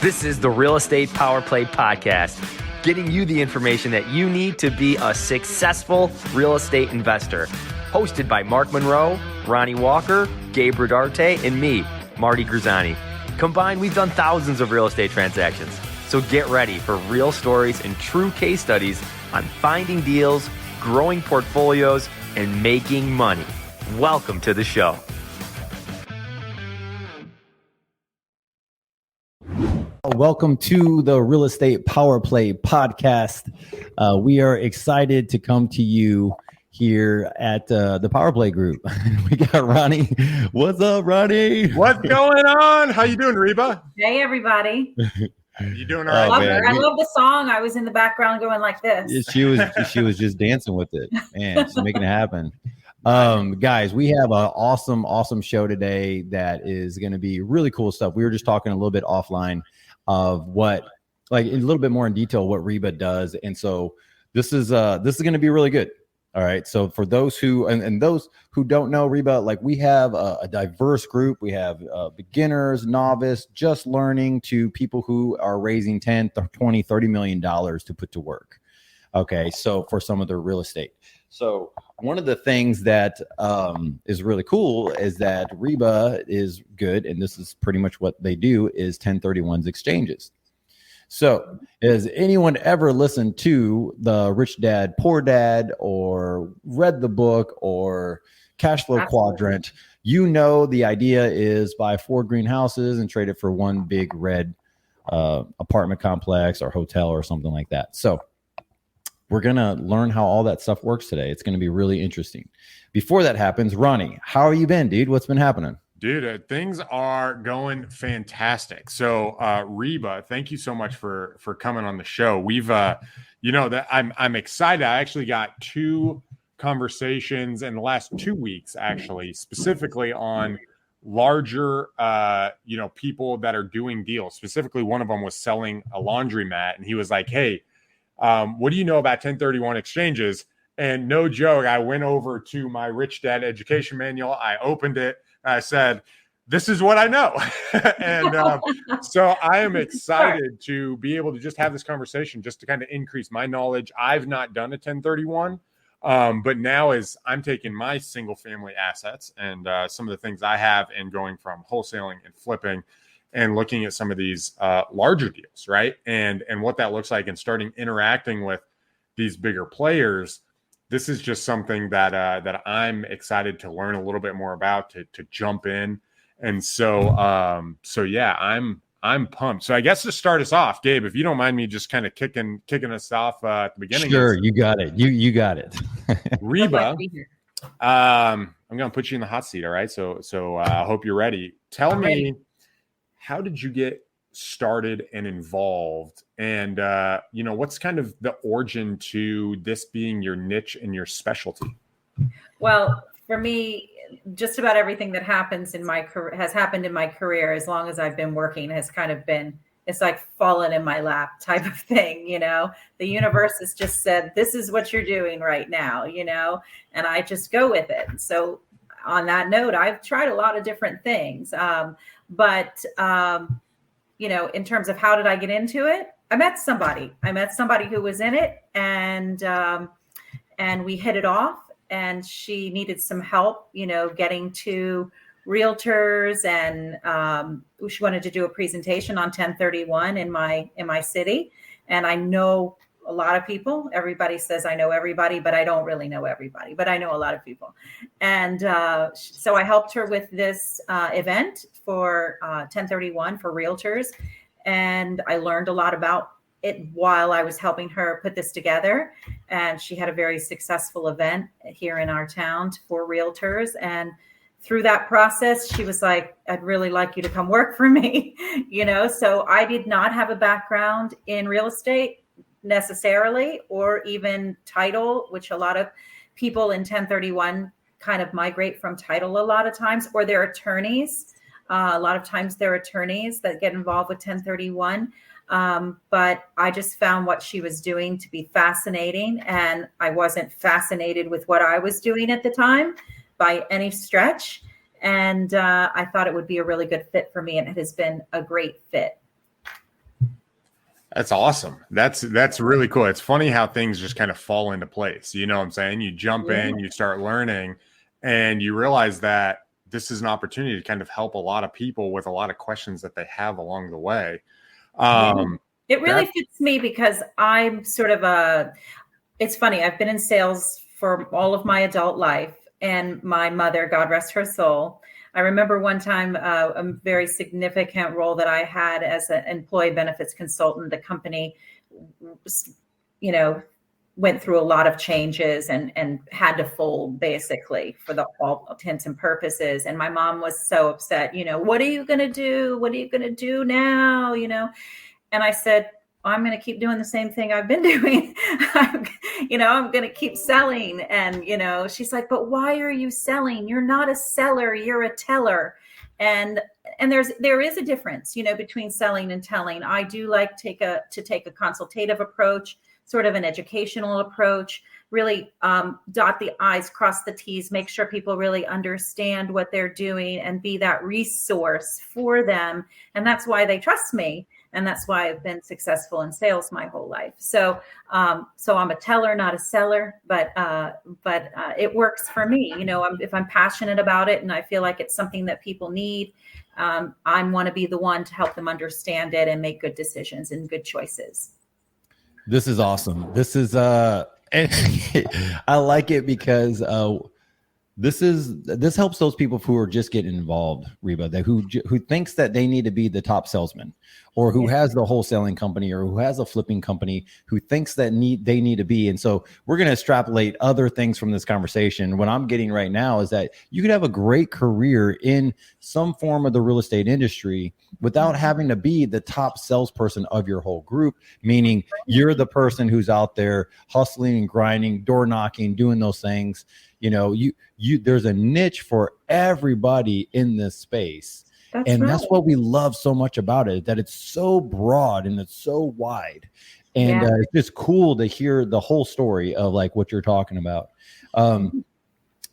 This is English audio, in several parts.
This is the Real Estate Power Play Podcast, getting you the information that you need to be a successful real estate investor. Hosted by Mark Monroe, Ronnie Walker, Gabe Rodarte, and me, Marty Grizzanti. Combined, we've done thousands of real estate transactions. So get ready for real stories and true case studies on finding deals, growing portfolios, and making money. Welcome to the show. Welcome to the Real Estate Power Play Podcast. We are excited to come to you here at the Power Play Group. We got Ronnie. What's up, Ronnie? What's going on? How you doing, Reba? Hey, everybody. You doing all right? I love the song. I was in the background going like this. She was just dancing with it. Man, she's making it happen. Guys, we have an awesome show today that is going to be really cool stuff. We were just talking a little bit offline of what, like, a little bit more in detail what Reba does, and so this is going to be really good. All right, so for those who and those who don't know Reba, like, we have a diverse group. We have beginners, novice, just learning, to people who are raising 10, 20, 30 million dollars to put to work. Okay, so for some of their real estate. So one of the things that is really cool is that Reba is good, and this is pretty much what they do, is 1031s exchanges. So has anyone ever listened to the Rich Dad, Poor Dad, or read the book, or Cash Flow Quadrant? You know the idea is buy 4 greenhouses and trade it for one big red apartment complex or hotel or something like that. So we're going to learn how all that stuff works today. It's going to be really interesting. Before that happens, Ronnie, how have you been, dude? What's been happening? Dude, things are going fantastic. So, Reba, thank you so much for coming on the show. We've, that I'm excited. I actually got 2 conversations in the last 2 weeks, actually, specifically on larger, people that are doing deals. Specifically, one of them was selling a laundromat, and he was like, "Hey, what do you know about 1031 exchanges?" And no joke, I went over to my Rich Dad education manual. I opened it. I said, "This is what I know." And so I am excited to be able to just have this conversation, just to kind of increase my knowledge. I've not done a 1031, but now as I'm taking my single family assets and some of the things I have, and going from wholesaling and flipping and looking at some of these larger deals, right? And what that looks like, and starting interacting with these bigger players. This is just something that I'm excited to learn a little bit more about, to jump in. And so yeah, I'm pumped. So I guess to start us off, Gabe, if you don't mind me just kind of kicking us off at the beginning. Sure, you got it. You got it. Reba, I'm going to put you in the hot seat. All right. So I hope you're ready. Tell me, how did you get started and involved, and what's kind of the origin to this being your niche and your specialty? Well, for me, just about everything that happens in my career has happened in my career. As long as I've been working, has kind of been, it's like fallen in my lap type of thing. The universe has just said, "This is what you're doing right now," and I just go with it. So on that note, I've tried a lot of different things, but in terms of how did I get into it, I met somebody who was in it, and we hit it off, and she needed some help, getting to realtors, and she wanted to do a presentation on 1031 in my city. And I know a lot of people. Everybody says I know everybody, but I don't really know everybody, but I know a lot of people. And so I helped her with this event for 1031 for realtors. And I learned a lot about it while I was helping her put this together. And she had a very successful event here in our town for realtors. And through that process, she was like, "I'd really like you to come work for me." So I did not have a background in real estate necessarily, or even title, which a lot of people in 1031 kind of migrate from title a lot of times, or they're attorneys. A lot of times they're attorneys that get involved with 1031. But I just found what she was doing to be fascinating. And I wasn't fascinated with what I was doing at the time by any stretch. And I thought it would be a really good fit for me. And it has been a great fit. That's awesome. That's really cool. It's funny how things just kind of fall into place. You know what I'm saying? You jump in, you start learning, and you realize that this is an opportunity to kind of help a lot of people with a lot of questions that they have along the way. It really fits me because I'm sort of it's funny. I've been in sales for all of my adult life, and my mother, God rest her soul, I remember one time a very significant role that I had as an employee benefits consultant. The company, went through a lot of changes and had to fold basically for all intents and purposes. And my mom was so upset, what are you going to do? What are you going to do now? And I said, I'm going to keep doing the same thing I've been doing. I'm going to keep selling. And, she's like, but why are you selling? You're not a seller, you're a teller. And there is a difference, between selling and telling. I do like to take a consultative approach, sort of an educational approach, really dot the I's, cross the T's, make sure people really understand what they're doing and be that resource for them. And that's why they trust me. And that's why I've been successful in sales my whole life. So I'm a teller, not a seller, but it works for me. If I'm passionate about it and I feel like it's something that people need, I want to be the one to help them understand it and make good decisions and good choices. This is awesome. This is I like it because this helps those people who are just getting involved, Reba, who thinks that they need to be the top salesman, or who has the wholesaling company, or who has a flipping company, who thinks that they need to be. And so we're going to extrapolate other things from this conversation. What I'm getting right now is that you could have a great career in some form of the real estate industry without having to be the top salesperson of your whole group, meaning you're the person who's out there hustling and grinding, door knocking, doing those things. There's a niche for everybody in this space. That's what we love so much about it, that it's so broad and it's so wide. And it's just cool to hear the whole story of like what you're talking about.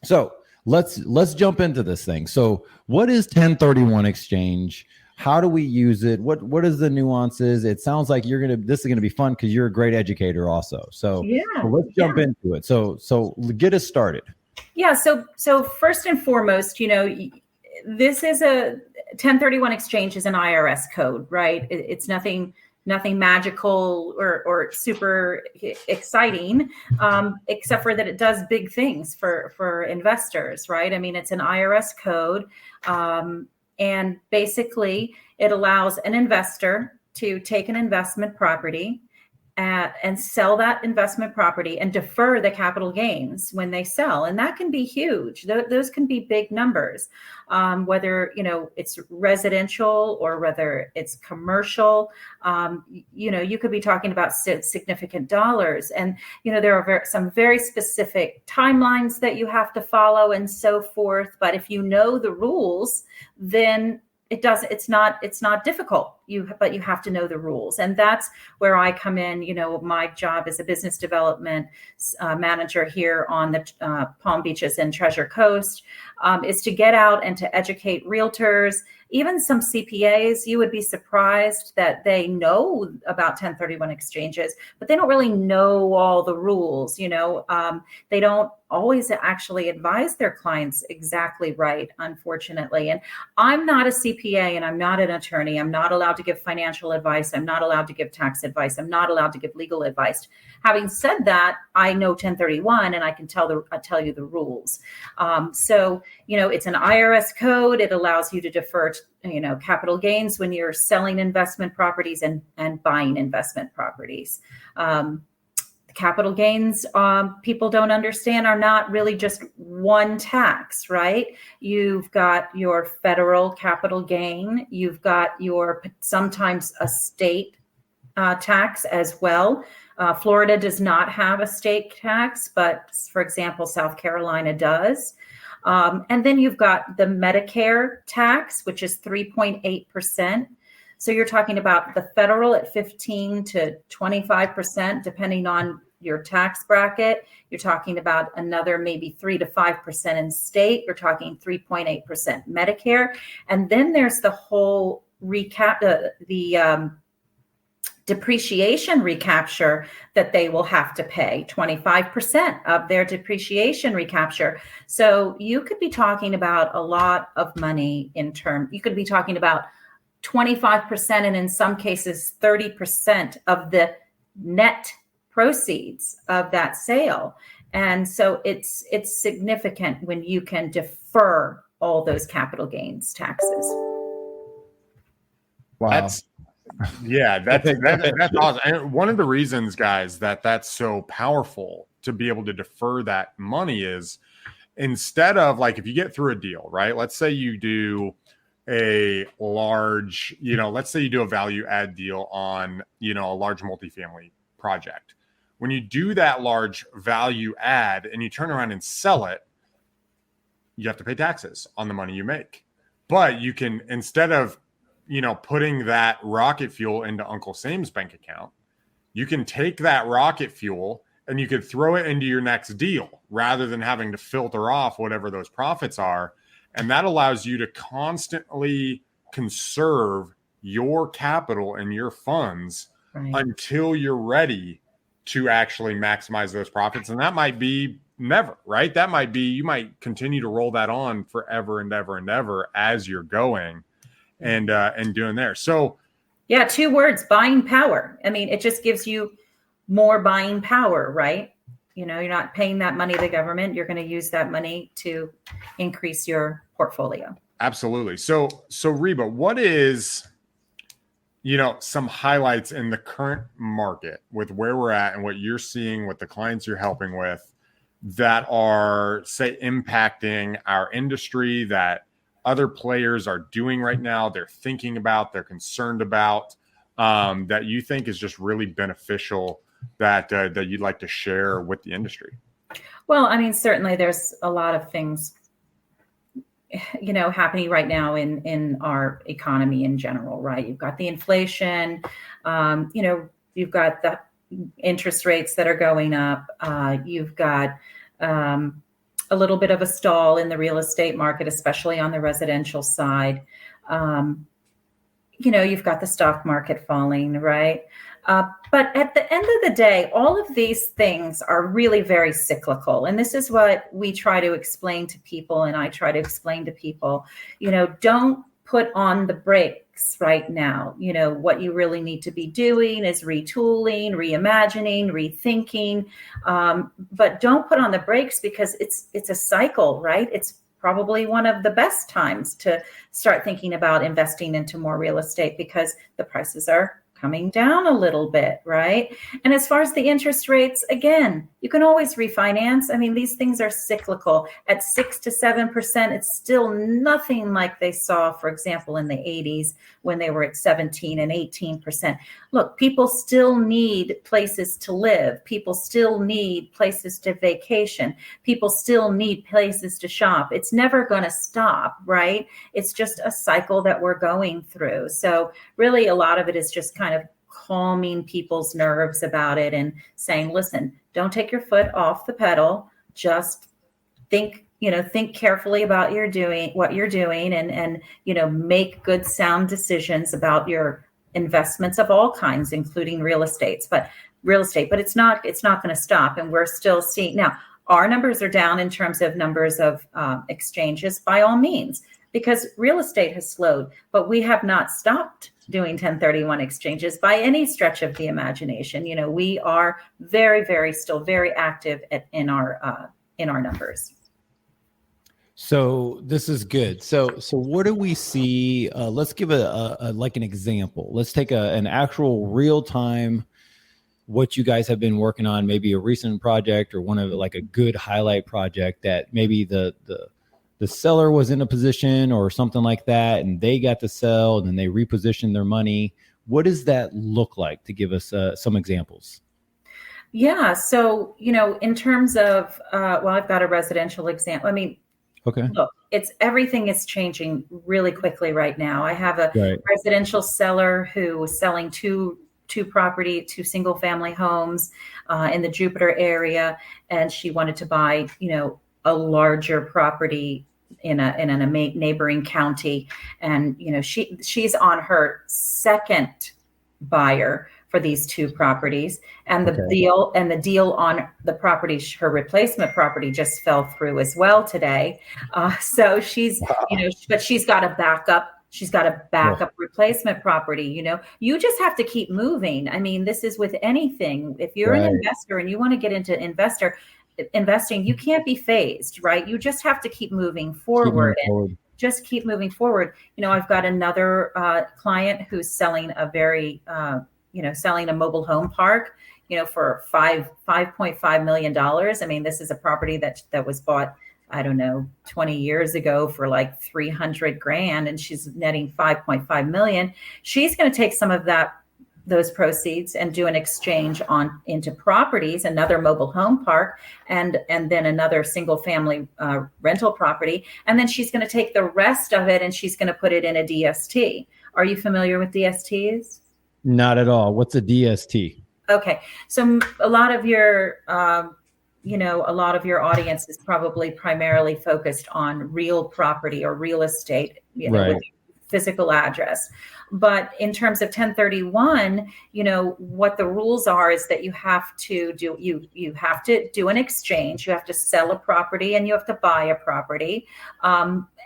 So let's jump into this thing. So what is 1031 exchange? How do we use it? What is the nuances? It sounds like this is gonna be fun because you're a great educator also. So let's jump into it. So get us started. Yeah. So first and foremost, this is a 1031 exchange is an IRS code, right? It's nothing magical or super exciting, except for that it does big things for investors, right? I mean, it's an IRS code. And basically it allows an investor to take an investment property and sell that investment property and defer the capital gains when they sell. And that can be huge. Those can be big numbers, whether, it's residential or whether it's commercial. You could be talking about significant dollars. And, there are some very specific timelines that you have to follow and so forth. But if you know the rules, then it's not difficult. But you have to know the rules. And that's where I come in. My job as a business development manager here on the Palm Beaches and Treasure Coast is to get out and to educate realtors, even some CPAs. You would be surprised that they know about 1031 exchanges, but they don't really know all the rules. They don't always actually advise their clients exactly right, unfortunately. And I'm not a CPA and I'm not an attorney. I'm not allowed to give financial advice. I'm not allowed to give tax advice. I'm not allowed to give legal advice. Having said that, I know 1031 and I can tell you the rules. So, it's an IRS code. It allows you to defer, capital gains when you're selling investment properties and buying investment properties. Capital gains, people don't understand, are not really just one tax, right? You've got your federal capital gain. You've got your sometimes a state tax as well. Florida does not have a state tax, but for example, South Carolina does. And then you've got the Medicare tax, which is 3.8%. So you're talking about the federal at 15 to 25%, depending on your tax bracket. You're talking about another maybe 3 to 5% in state. You're talking 3.8% Medicare. And then there's the whole depreciation recapture that they will have to pay 25% of their depreciation recapture. So you could be talking about a lot of money you could be talking about 25% and in some cases 30% of the net proceeds of that sale. And so it's significant when you can defer all those capital gains taxes. Wow. That's awesome. And one of the reasons, guys, that's so powerful to be able to defer that money is, instead of, like, if you get through a deal, right? Let's say you do a large, let's say you do a value add deal on, a large multifamily project. When you do that large value add and you turn around and sell it, you have to pay taxes on the money you make. But you can, instead of, putting that rocket fuel into Uncle Sam's bank account, you can take that rocket fuel and you could throw it into your next deal rather than having to filter off whatever those profits are. And that allows you to constantly conserve your capital and your funds until you're ready to actually maximize those profits. And that might be never, right? That might be, you might continue to roll that on forever and ever and ever as you're going and doing there. So yeah, 2 words, buying power. I mean, it just gives you more buying power, right? You're not paying that money to the government. You're going to use that money to increase your portfolio. Absolutely. So Reba, what is, some highlights in the current market with where we're at and what you're seeing with the clients you're helping with that are, say, impacting our industry, that other players are doing right now, they're thinking about, they're concerned about, that you think is just really beneficial, that you'd like to share with the industry? Well, I mean, certainly there's a lot of things, happening right now in our economy in general, right? You've got the inflation, you've got the interest rates that are going up. You've got a little bit of a stall in the real estate market, especially on the residential side. You've got the stock market falling, right? But at the end of the day, all of these things are really very cyclical. And this is what we try to explain to people. And I try to explain to people, don't put on the brakes right now. What you really need to be doing is retooling, reimagining, rethinking. But don't put on the brakes, because it's a cycle, right? It's probably one of the best times to start thinking about investing into more real estate, because the prices are coming down a little bit, right? And as far as the interest rates, again, you can always refinance. I mean, these things are cyclical. At 6 to 7%, it's still nothing like they saw, for example, in the 80s when they were at 17 and 18%. Look, people still need places to live. People still need places to vacation. People still need places to shop. It's never going to stop, right? It's just a cycle that we're going through. So really, a lot of it is just kind of calming people's nerves about it and saying, listen, don't take your foot off the pedal. Just think carefully about what you're doing and make good, sound decisions about your investments of all kinds, including real estate. But it's not going to stop. And we're still seeing now, our numbers are down in terms of numbers of exchanges, by all means, because real estate has slowed, but we have not stopped doing 1031 exchanges by any stretch of the imagination. We are very, very still very active in our numbers. So this is good. So what do we see? Let's give an example. Let's take an actual real time, what you guys have been working on, maybe a recent project or one of like a good highlight project that maybe the seller was in a position or something like that, and they got to sell and then they repositioned their money. What does that look like, to give us some examples? Yeah. So, in terms of, I've got a residential example. I mean, okay. Look, everything is changing really quickly right now. I have a residential seller who was selling two single family homes in the Jupiter area. And she wanted to buy, a larger property in a neighboring county. And, she's on her second buyer for these two properties, and the deal on the property, her replacement property, just fell through as well today. So she's, but she's got a backup. She's got a backup replacement property. You just have to keep moving. I mean, this is with anything. If you're an investor and you want to get into investing, you can't be phased, right? You just have to keep moving forward. Just keep moving forward. I've got another client who's selling selling a mobile home park, for $5.5 million. I mean, this is a property that was bought, I don't know, 20 years ago for like $300,000, and she's netting $5.5 million. She's going to take some of those proceeds and do an exchange into properties, another mobile home park, and then another single family rental property. And then she's going to take the rest of it and she's going to put it in a DST. Are you familiar with DSTs? Not at all. What's a DST? Okay. So a lot of your audience is probably primarily focused on real property or real estate, with physical address. But in terms of 1031, what the rules are is that you have to do an exchange. You have to sell a property and you have to buy a property.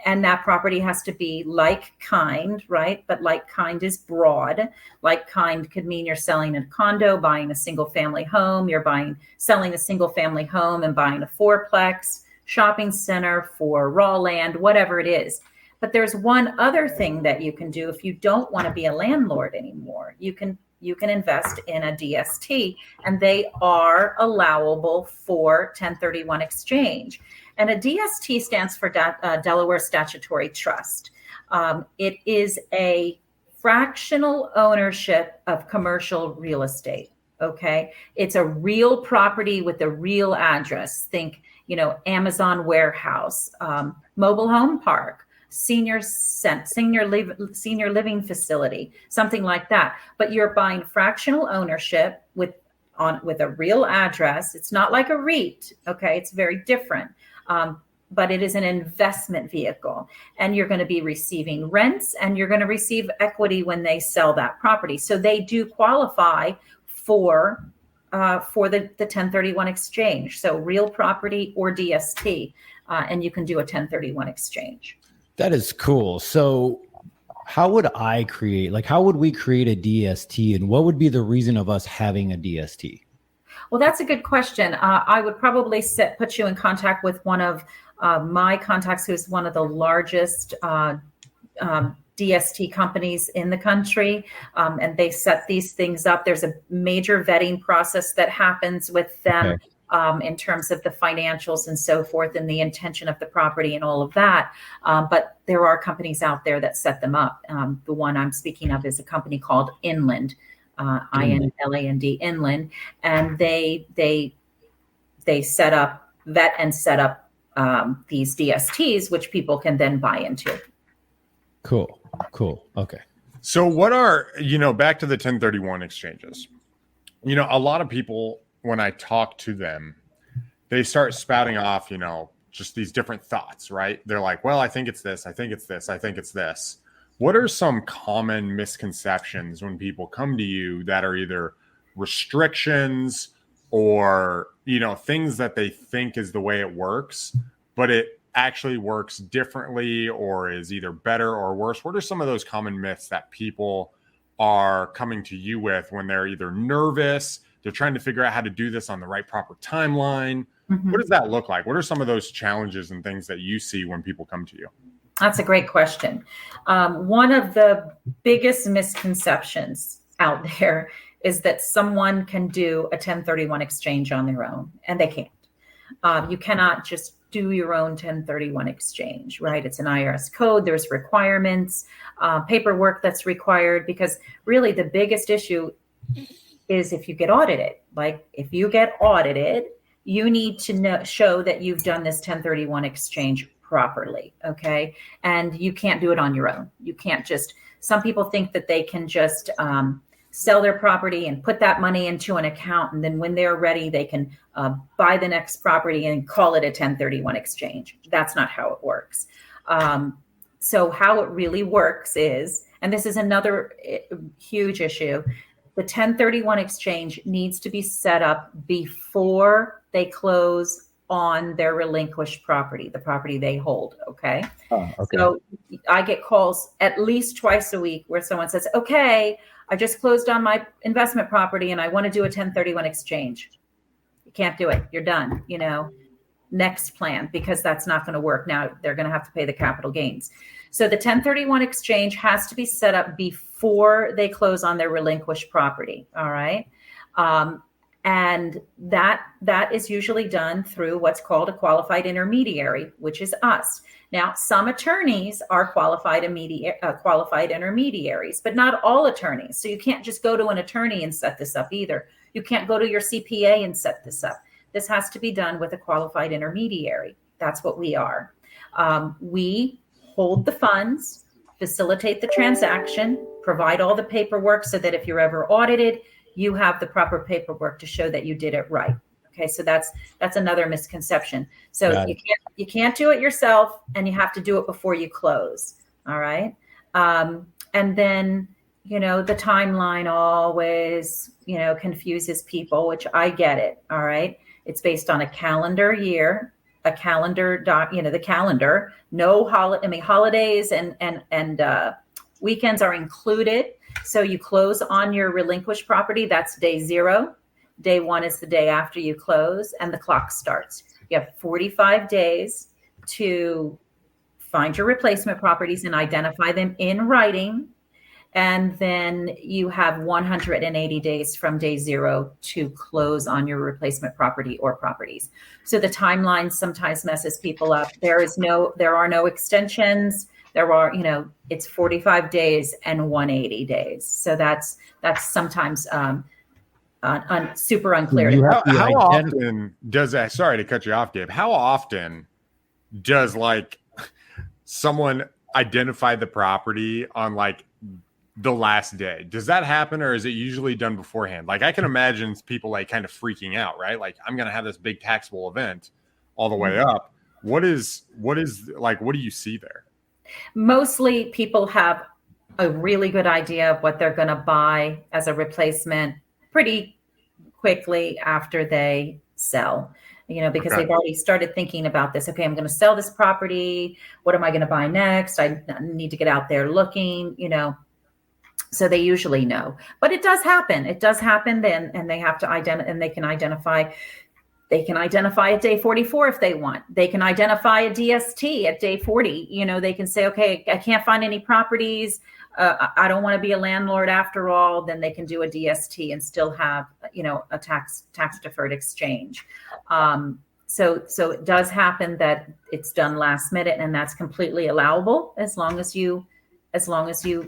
And that property has to be like kind, right? But like kind is broad. Like kind could mean you're selling a condo, buying a single family home. You're selling a single family home and buying a fourplex, shopping center for raw land, whatever it is. But there's one other thing that you can do if you don't want to be a landlord anymore. You can invest in a DST, and they are allowable for 1031 exchange. And a DST stands for Delaware Statutory Trust. It is a fractional ownership of commercial real estate. Okay, it's a real property with a real address. Think, Amazon warehouse, mobile home park, senior living facility, something like that. But you're buying fractional ownership with a real address. It's not like a REIT. Okay, it's very different. But it is an investment vehicle, and you're going to be receiving rents and you're going to receive equity when they sell that property. So they do qualify for the 1031 exchange. So real property or DST, and you can do a 1031 exchange. That is cool. So how would we create a DST, and what would be the reason of us having a DST? Well, that's a good question. I would probably put you in contact with one of my contacts, who's one of the largest DST companies in the country, and they set these things up. There's a major vetting process that happens with them. Okay. In terms of the financials and so forth, and the intention of the property and all of that. But there are companies out there that set them up. The one I'm speaking of is a company called Inland, INLAND, Inland, and they vet and set up these DSTs, which people can then buy into. Cool. Okay. So what are, back to the 1031 exchanges, a lot of people, when I talk to them, they start spouting off, just these different thoughts, right? They're like, well, I think it's this. I think it's this. I think it's this. What are some common misconceptions when people come to you that are either restrictions or, things that they think is the way it works, but it actually works differently or is either better or worse? What are some of those common myths that people are coming to you with when they're either nervous, they're trying to figure out how to do this on the right proper timeline? Mm-hmm. What does that look like? What are some of those challenges and things that you see when people come to you? That's a great question. One of the biggest misconceptions out there is that someone can do a 1031 exchange on their own, and they can't. You cannot just do your own 1031 exchange, right? It's an IRS code. There's requirements, paperwork that's required, because really the biggest issue is if you get audited. Like if you get audited, you need to show that you've done this 1031 exchange properly, okay? And you can't do it on your own. You can't some people think that they can just sell their property and put that money into an account, and then when they're ready, they can buy the next property and call it a 1031 exchange. That's not how it works. So how it really works is, and this is another huge issue, the 1031 exchange needs to be set up before they close on their relinquished property, the property they hold. Okay. Oh, okay. So I get calls at least twice a week where someone says, okay, I just closed on my investment property and I want to do a 1031 exchange. You can't do it. You're done. Next plan, because that's not going to work. Now they're going to have to pay the capital gains. So the 1031 exchange has to be set up before they close on their relinquished property. All right. And that is usually done through what's called a qualified intermediary, which is us. Now, some attorneys are qualified intermediaries, but not all attorneys. So you can't just go to an attorney and set this up either. You can't go to your CPA and set this up. This has to be done with a qualified intermediary. That's what we are. We hold the funds, facilitate the transaction, provide all the paperwork so that if you're ever audited, you have the proper paperwork to show that you did it right. Okay, so that's another misconception. So you can't do it yourself, and you have to do it before you close. All right, and then the timeline always confuses people, which I get it. All right, it's based on a calendar year, a calendar the calendar. No holidays and weekends are included. So you close on your relinquished property. That's day 0. Day 1 is the day after you close, and the clock starts. You have 45 days to find your replacement properties and identify them in writing. And then you have 180 days from day 0 to close on your replacement property or properties. So the timeline sometimes messes people up. There are no extensions. There are, it's 45 days and 180 days. So that's sometimes super unclear. How often does that? Sorry to cut you off, Gabe. How often does someone identify the property on the last day? Does that happen, or is it usually done beforehand? I can imagine people kind of freaking out, right? I'm going to have this big taxable event all the way up. What do you see there? Mostly people have a really good idea of what they're going to buy as a replacement pretty quickly after they sell, because they've already started thinking about this. Okay, I'm going to sell this property. What am I going to buy next? I need to get out there looking, so they usually know. But it does happen. It does happen then, and they have to identify, and they can identify at day 44 if they want. They can identify a DST at day 40. They can say, okay, I can't find any properties. I don't want to be a landlord after all. Then they can do a DST and still have, a tax deferred exchange. So it does happen that it's done last minute, and that's completely allowable as long as you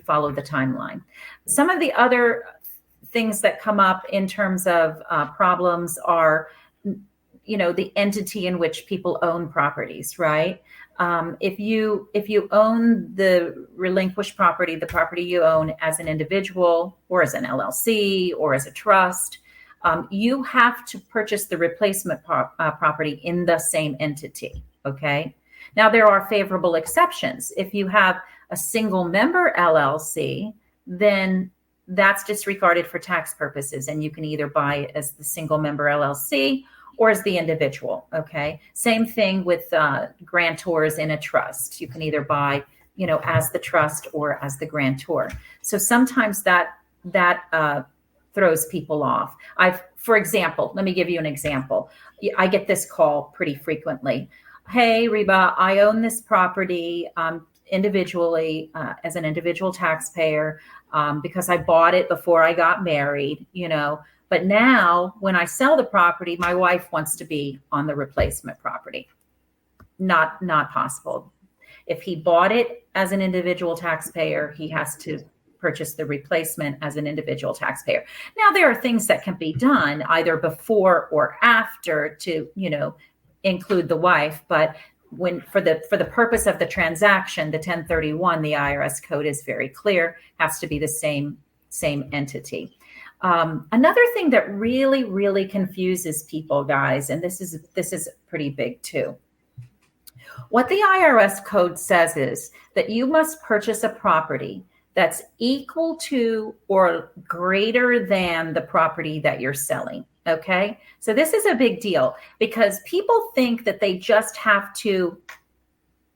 follow the timeline. Some of the other things that come up in terms of problems are, the entity in which people own properties, right? If you own the relinquished property, the property you own as an individual or as an LLC or as a trust, you have to purchase the replacement property in the same entity, okay? Now, there are favorable exceptions. If you have a single member LLC, then that's disregarded for tax purposes, and you can either buy it as the single member LLC or as the individual, okay? Same thing with grantors in a trust. You can either buy, as the trust or as the grantor. So sometimes that throws people off. For example, let me give you an example. I get this call pretty frequently. Hey, Reba, I own this property individually as an individual taxpayer because I bought it before I got married, But now when I sell the property, my wife wants to be on the replacement property. Not possible. If he bought it as an individual taxpayer, he has to purchase the replacement as an individual taxpayer. Now, there are things that can be done either before or after to, include the wife, but when for the purpose of the transaction, the 1031, the IRS code is very clear, has to be the same entity. Another thing that really, really confuses people, guys, and this is pretty big too. What the IRS code says is that you must purchase a property that's equal to or greater than the property that you're selling. Okay. So this is a big deal because people think that they just have to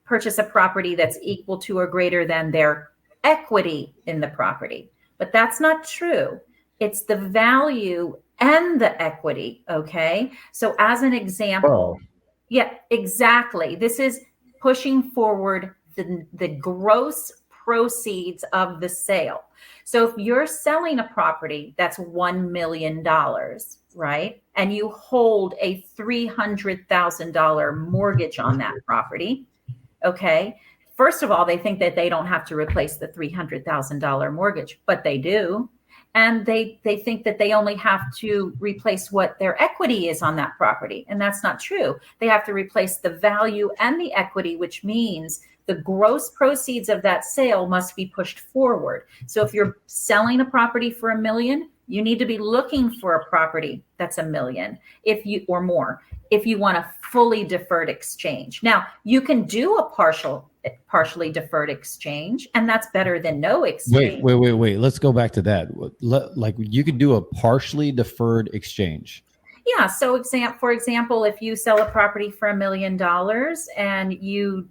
purchase a property that's equal to or greater than their equity in the property. But that's not true. It's the value and the equity. Okay. So as an example, yeah, exactly. This is pushing forward the gross proceeds of the sale. So if you're selling a property that's $1 million, right, and you hold a $300,000 mortgage on that property, okay, first of all, they think that they don't have to replace the $300,000 mortgage, but they do. And they think that they only have to replace what their equity is on that property. And that's not true. They have to replace the value and the equity, which means the gross proceeds of that sale must be pushed forward. So if you're selling a property for $1 million, you need to be looking for a property that's $1 million or more if you want a fully deferred exchange. Now, you can do a partially deferred exchange, and that's better than no exchange. Wait. Let's go back to that. Like you could do a partially deferred exchange. Yeah. So for example, if you sell a property for $1 million and you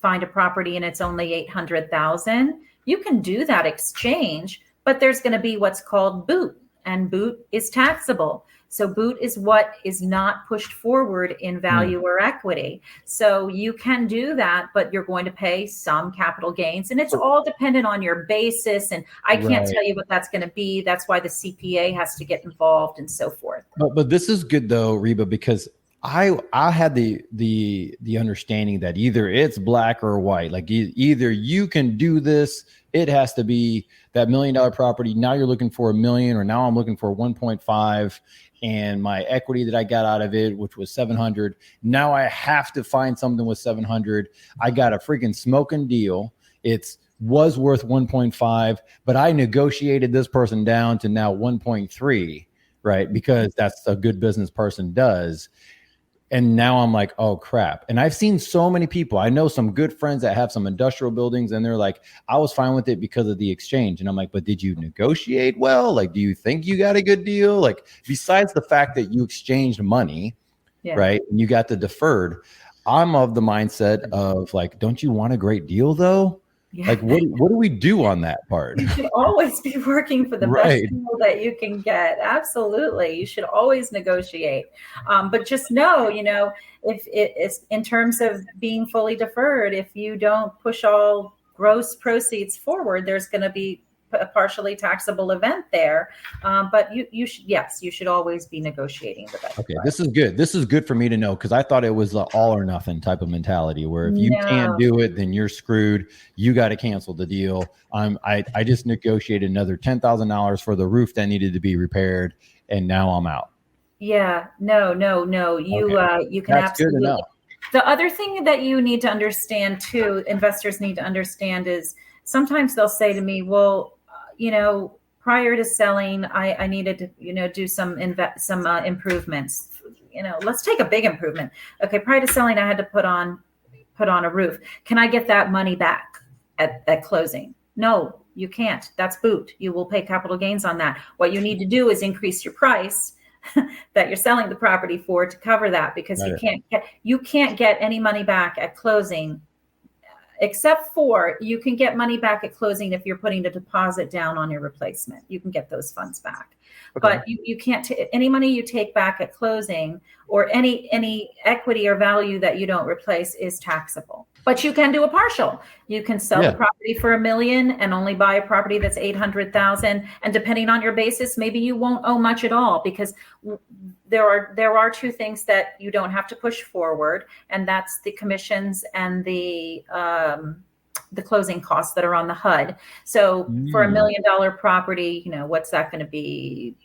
find a property and it's only $800,000, you can do that exchange, but there's going to be what's called boot, and boot is taxable. So boot is what is not pushed forward in value or equity. So you can do that, but you're going to pay some capital gains, and it's all dependent on your basis. And I can't tell you what that's going to be. That's why the CPA has to get involved and so forth. But this is good though, Reba, because I had the understanding that either it's black or white. Like either you can do this, it has to be that $1 million property. Now you're looking for $1 million, or now I'm looking for 1.5. And my equity that I got out of it, which was 700. Now I have to find something with 700. I got a freaking smoking deal. It was worth 1.5, but I negotiated this person down to now 1.3, right? Because that's a good business person does. And now I'm like, oh crap. And I've seen so many people. I know some good friends that have some industrial buildings, and they're like, I was fine with it because of the exchange. And I'm like, but did you negotiate well? Like, do you think you got a good deal? Like, besides the fact that you exchanged money, right? And you got the deferred. I'm of the mindset of like, don't you want a great deal though? Yeah. Like, what do we do on that part? You should always be working for the best deal that you can get. Absolutely. You should always negotiate. But just know, if it's in terms of being fully deferred, if you don't push all gross proceeds forward, there's going to be a partially taxable event there. But you should always be negotiating the best. Okay, this is good. This is good for me to know, because I thought it was an all or nothing type of mentality where if you can't do it, then you're screwed. You got to cancel the deal. I just negotiated another $10,000 for the roof that needed to be repaired, and now I'm out. Yeah, no. You can That's absolutely. Good to know. The other thing that you need to understand too, investors need to understand, is sometimes they'll say to me, well, prior to selling, I needed to, do some improvements. Let's take a big improvement. Okay, prior to selling, I had to put on a roof. Can I get that money back at closing? No, you can't. That's boot. You will pay capital gains on that. What you need to do is increase your price that you're selling the property for to cover that, because you can't get any money back at closing. Except for you can get money back at closing if you're putting a deposit down on your replacement. You can get those funds back. Okay. But you can't any money you take back at closing, or any equity or value that you don't replace, is taxable. But you can do a partial. You can sell the property for $1 million and only buy a property that's $800,000. And depending on your basis, maybe you won't owe much at all, because there are two things that you don't have to push forward, and that's the commissions and the closing costs that are on the HUD. So for $1 million property, what's that going to be?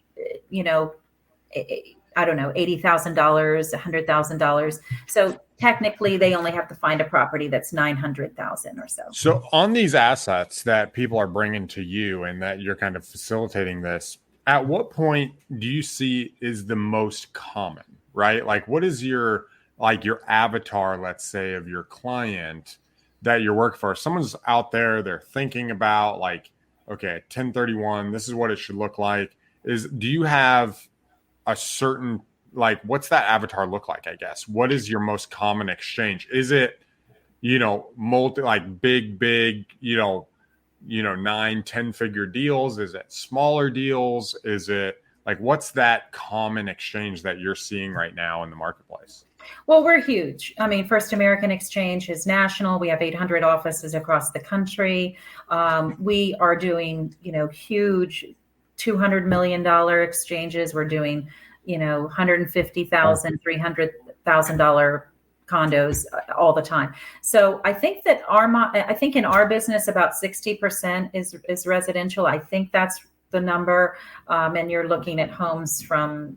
I don't know, $80,000, $100,000. So technically they only have to find a property that's $900,000 or so. So on these assets that people are bringing to you and that you're kind of facilitating this, at what point do you see is the most common, right? Like, what is your avatar, let's say, of your client that you're working for, someone's out there, they're thinking about like, okay, 1031, this is what it should look like. Do you have a certain, like, what's that avatar look like, I guess? What is your most common exchange? Is it, big, 9-10 figure deals? Is it smaller deals? Is it like, what's that common exchange that you're seeing right now in the marketplace? Well, we're huge. I mean, First American Exchange is national. We have 800 offices across the country. We are doing, huge $200 million exchanges. We're doing, $150,000, $300,000 condos all the time. So I think that in our business, about 60% is residential. I think that's the number. And you're looking at homes from,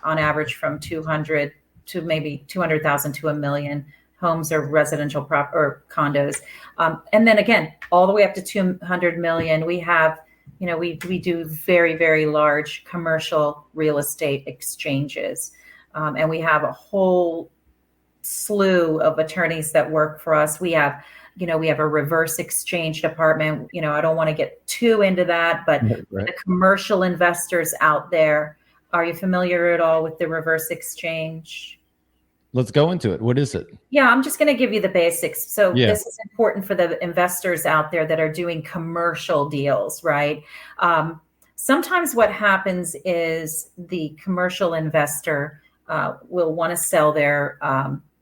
on average from 200 to maybe 200,000 to $1 million homes or residential or condos. And then again, all the way up to 200 million, we have, we do very, very large commercial real estate exchanges. And we have a whole slew of attorneys that work for us. We have a reverse exchange department. I don't want to get too into that, but right. The commercial investors out there, are you familiar at all with the reverse exchange? Let's go into it. What is it? Yeah, I'm just going to give you the basics. So Yeah. This is important for the investors out there that are doing commercial deals, right? Sometimes what happens is the commercial investor will want to sell their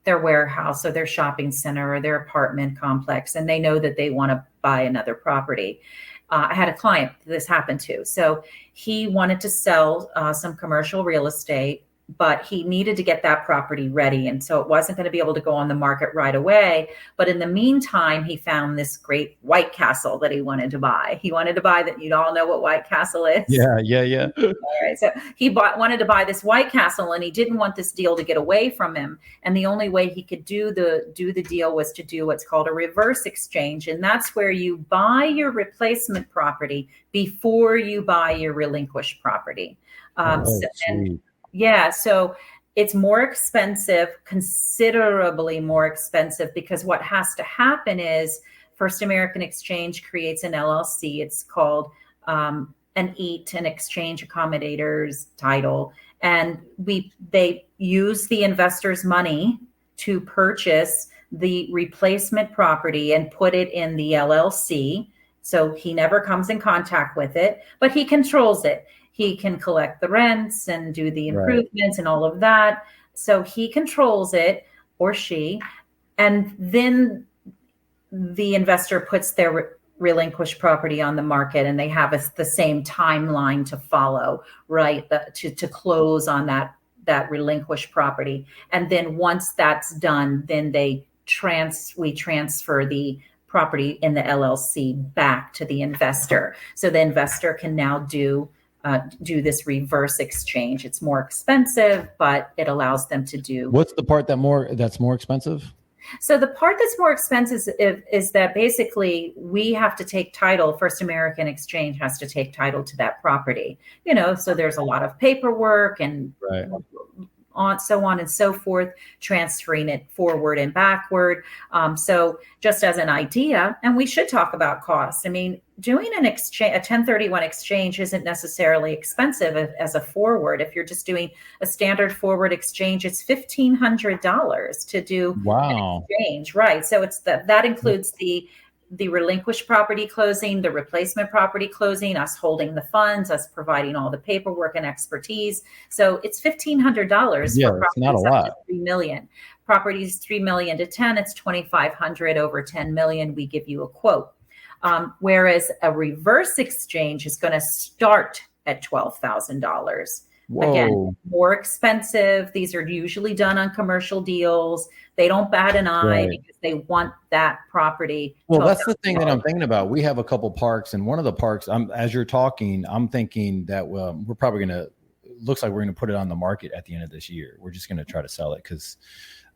warehouse or their shopping center or their apartment complex, and they know that they want to buy another property. I had a client this happened to. So he wanted to sell some commercial real estate, but he needed to get that property ready. And so it wasn't going to be able to go on the market right away. But in the meantime, he found this great White Castle that he wanted to buy. He wanted to buy that. You all know what White Castle is. Yeah. All right. So he wanted to buy this White Castle, and he didn't want this deal to get away from him. And the only way he could do the deal was to do what's called a reverse exchange. And that's where you buy your replacement property before you buy your relinquished property. So it's more expensive, considerably more expensive, because what has to happen is First American Exchange creates an LLC. It's called an EAT, an Exchange Accommodators title. And they use the investor's money to purchase the replacement property and put it in the LLC. So he never comes in contact with it, but he controls it. He can collect the rents and do the improvements and all of that. So he controls it, or she, and then the investor puts their relinquished property on the market, and they have the same timeline to follow, right? To close on that relinquished property. And then once that's done, then we transfer the property in the LLC back to the investor. So the investor can now do this reverse exchange. It's more expensive, but it allows them to do. What's the part that's more expensive? So the part that's more expensive is that basically we have to take title. First American Exchange has to take title to that property. So there's a lot of paperwork and so on and so forth, transferring it forward and backward. So just as an idea, and we should talk about costs. I mean, doing a 1031 exchange isn't necessarily expensive as a forward. If you're just doing a standard forward exchange, it's $1,500 to do an exchange, right? So it's that includes the relinquished property closing, the replacement property closing, us holding the funds, us providing all the paperwork and expertise. So it's $1,500. Yeah, for it's not a lot. $3 million. Properties $3 million to 10, it's $2,500. Over $10 million, we give you a quote. Whereas a reverse exchange is going to start at $12,000. Again, more expensive. These are usually done on commercial deals. They don't bat an eye because they want that property. Well, that's the thing that I'm thinking about. We have a couple parks, and one of the parks, as you're talking, I'm thinking that we're probably looks like we're going to put it on the market at the end of this year. We're just going to try to sell it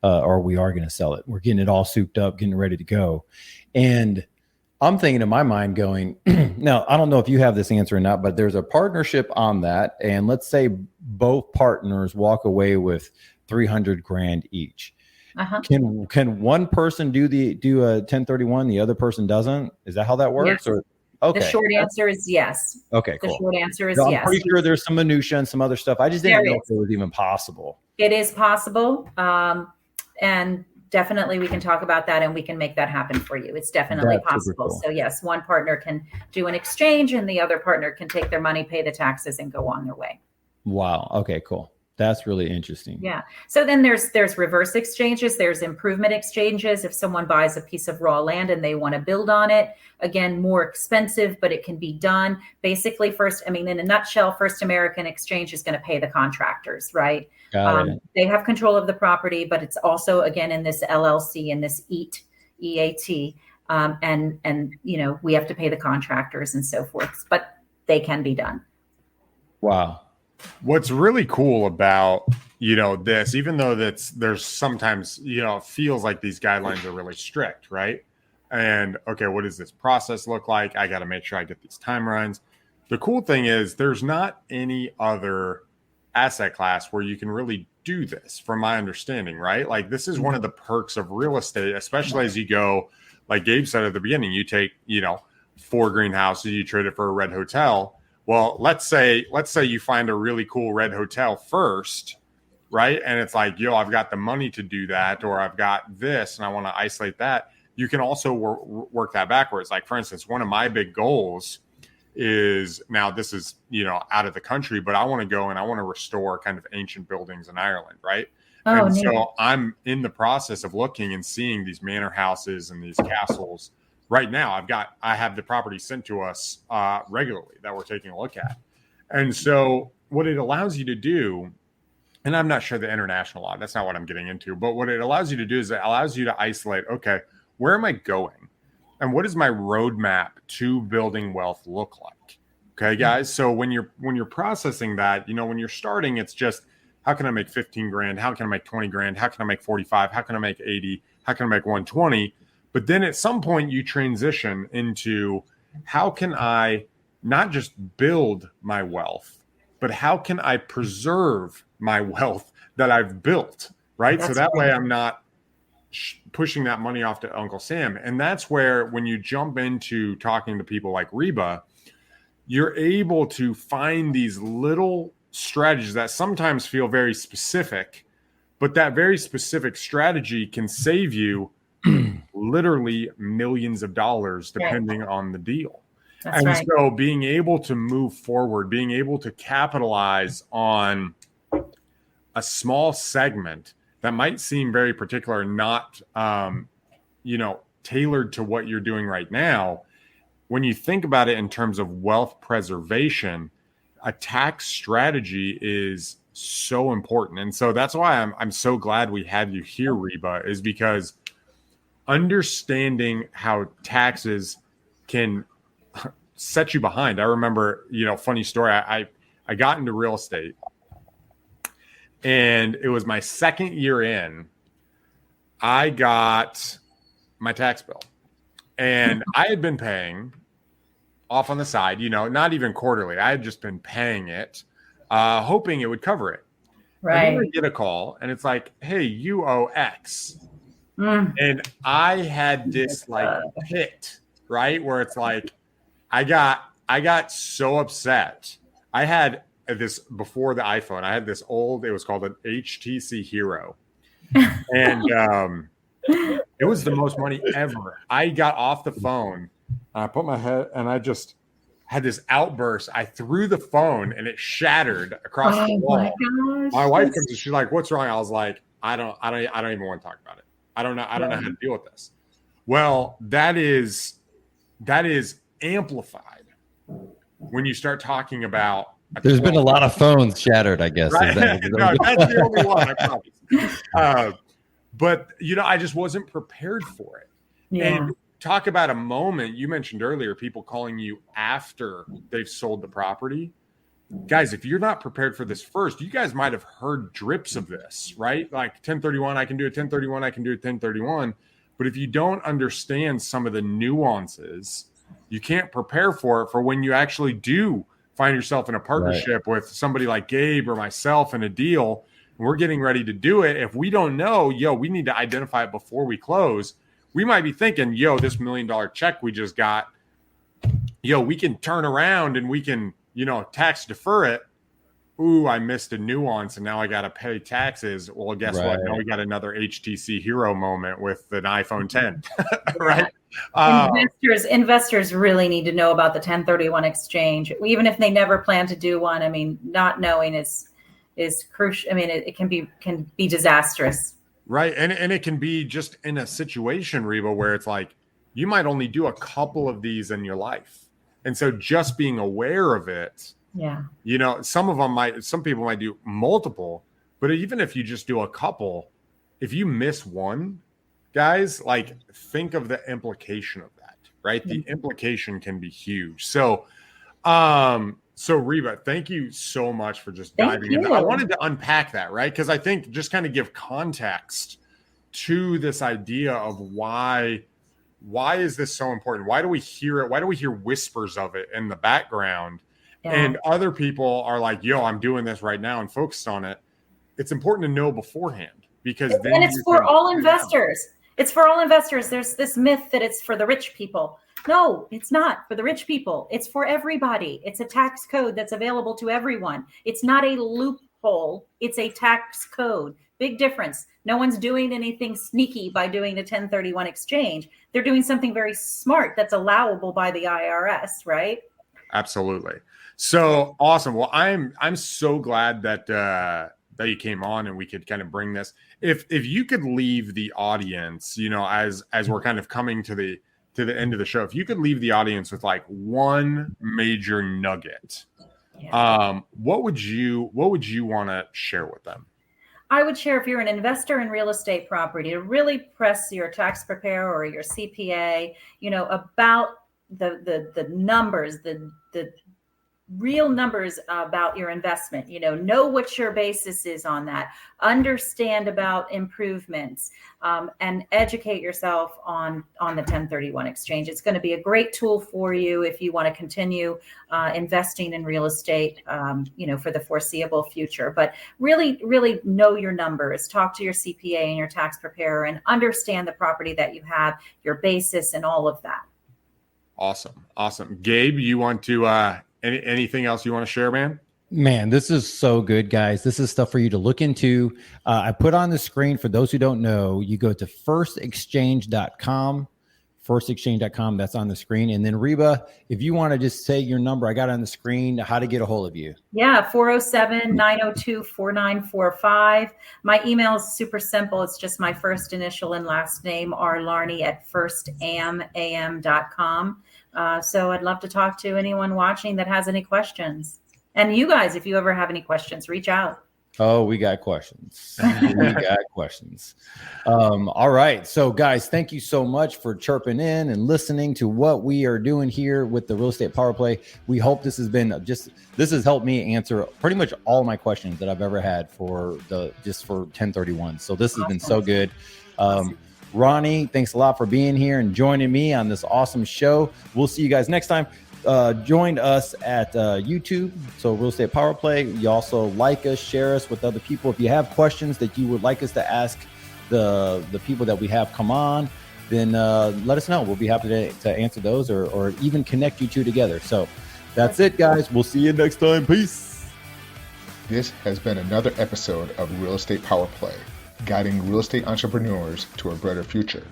or we are going to sell it. We're getting it all souped up, getting ready to go. And I'm thinking in my mind going, now, I don't know if you have this answer or not, but there's a partnership on that. And let's say both partners walk away with $300,000 each. Uh-huh. Can one person do a 1031, the other person doesn't? Is that how that works? Yes. Or okay. The short answer is yes. Okay, The cool. short answer is No, I'm yes. pretty sure there's some minutia and some other stuff. I just didn't There know is. if it was even possible. It is possible. And definitely we can talk about that and we can make that happen for you. It's definitely That's super possible. cool. So yes, one partner can do an exchange and the other partner can take their money, pay the taxes, and go on their way. Wow. Okay, cool. That's really interesting. Yeah. So then there's reverse exchanges. There's improvement exchanges. If someone buys a piece of raw land and they want to build on it, again, more expensive, but it can be done. Basically, in a nutshell, First American Exchange is going to pay the contractors, right? Got it. They have control of the property, but it's also, again, in this LLC, in this EAT. And we have to pay the contractors and so forth, but they can be done. Wow. What's really cool about, this, even though there's sometimes, it feels like these guidelines are really strict, right? And okay, what does this process look like? I got to make sure I get these timelines. The cool thing is there's not any other asset class where you can really do this, from my understanding, right? Like this is one of the perks of real estate, especially as you go, like Gabe said at the beginning, you take, 4 greenhouses, you trade it for a red hotel. Well, let's say you find a really cool red hotel first, right? And it's like, I've got the money to do that, or I've got this and I want to isolate that. You can also work that backwards. Like, for instance, one of my big goals is, now this is, out of the country, but I want to go and I want to restore kind of ancient buildings in Ireland, right? Oh, and neat. so I'm in the process of looking and seeing these manor houses and these castles. Right now, I have the property sent to us regularly that we're taking a look at. And so what it allows you to do, and I'm not sure the international law, that's not what I'm getting into, but what it allows you to do is it allows you to isolate, okay, where am I going? And what does my roadmap to building wealth look like? Okay, guys. So when you're processing that, when you're starting, it's just, how can I make 15 grand? How can I make 20 grand? How can I make 45? How can I make 80? How can I make 120? But then at some point you transition into, how can I not just build my wealth, but how can I preserve my wealth that I've built, right? So that way I'm not pushing that money off to Uncle Sam. And that's where, when you jump into talking to people like Reba, you're able to find these little strategies that sometimes feel very specific, but that very specific strategy can save you literally millions of dollars depending on the deal. That's right. So being able to move forward, being able to capitalize on a small segment that might seem very particular, not tailored to what you're doing right now. When you think about it in terms of wealth preservation, a tax strategy is so important. And so that's why I'm so glad we had you here, Reba, is because understanding how taxes can set you behind. I remember, funny story. I got into real estate, and it was my second year in. I got my tax bill, and I had been paying off on the side, not even quarterly. I had just been paying it, hoping it would cover it. Right. And then I get a call, and it's like, hey, you owe X. And I had this pit, right? Where it's like, I got so upset. I had this before the iPhone. I had this old, it was called an HTC Hero. And it was the most money ever. I got off the phone, and I put my head, and I just had this outburst. I threw the phone and it shattered across the wall. My wife comes and she's like, "What's wrong?" I was like, I don't even want to talk about it. I don't know how to deal with this. Well, that is amplified when you start talking about. There's been a lot of phones shattered, I guess. Right? No, that's the only one, I promise. But I just wasn't prepared for it. Yeah. And talk about a moment you mentioned earlier, people calling you after they've sold the property. Guys, if you're not prepared for this first, you guys might have heard drips of this, right? Like 1031, I can do a 1031, I can do a 1031. But if you don't understand some of the nuances, you can't prepare for it for when you actually do find yourself in a partnership with somebody like Gabe or myself in a deal. we're getting ready to do it. If we don't know, we need to identify it before we close. We might be thinking, this $1 million check we just got, we can turn around and we can, tax defer it. Ooh, I missed a nuance and now I got to pay taxes. Well, guess what? Now we got another HTC hero moment with an iPhone 10, right? Investors really need to know about the 1031 exchange, even if they never plan to do one. I mean, not knowing is crucial. I mean, it can be disastrous. Right. And it can be just in a situation, Reba, where it's like, you might only do a couple of these in your life. And so just being aware of it, some people might do multiple, but even if you just do a couple, if you miss one, guys, like think of the implication of that, right? The implication can be huge. So, Reba, thank you so much for just diving in. I wanted to unpack that, right? Because I think just kind of give context to this idea of why is this so important? Why do we hear it? Why do we hear whispers of it in the background? Yeah. And other people are like, I'm doing this right now and focused on it. It's important to know beforehand because it's for all investors. It's for all investors. There's this myth that it's for the rich people. No, it's not for the rich people. It's for everybody. It's a tax code that's available to everyone. It's not a loophole. It's a tax code. Big difference. No one's doing anything sneaky by doing the 1031 exchange. They're doing something very smart that's allowable by the IRS, right? Absolutely. So awesome. Well, I'm so glad that you came on and we could kind of bring this. If you could leave the audience, as we're kind of coming to the end of the show, if you could leave the audience with like one major nugget, what would you want to share with them? I would share, if you're an investor in real estate property, to really press your tax preparer or your CPA, about the numbers, the real numbers about your investment. Know what your basis is on that. Understand about improvements, and educate yourself on the 1031 exchange. It's going to be a great tool for you if you want to continue investing in real estate, for the foreseeable future. But really, really know your numbers. Talk to your CPA and your tax preparer and understand the property that you have, your basis, and all of that. Awesome. Gabe, you want to anything else you want to share, man? Man, this is so good, guys. This is stuff for you to look into. I put on the screen, for those who don't know, you go to firstexchange.com, firstexchange.com. That's on the screen. And then Reba, if you want to just say your number, I got on the screen, how to get a hold of you. Yeah, 407-902-4945. My email is super simple. It's just my first initial and last name, rlarney@firstam.com. So I'd love to talk to anyone watching that has any questions. And you guys, if you ever have any questions, reach out. Oh, we got questions. All right. So guys, thank you so much for chirping in and listening to what we are doing here with the Real Estate Power Play. We hope this has helped me answer pretty much all my questions that I've ever had for 1031. So this has been so good. Ronnie, thanks a lot for being here and joining me on this awesome show. We'll see you guys next time. Join us at YouTube, so Real Estate Power Play. You also like us, share us with other people. If you have questions that you would like us to ask the people that we have come on, then let us know. We'll be happy to answer those or even connect you two together. So that's it, guys. We'll see you next time. Peace. This has been another episode of Real Estate Power Play, guiding real estate entrepreneurs to a brighter future.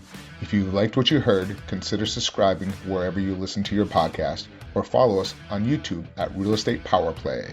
If you liked what you heard, consider subscribing wherever you listen to your podcast or follow us on YouTube at Real Estate Power Play.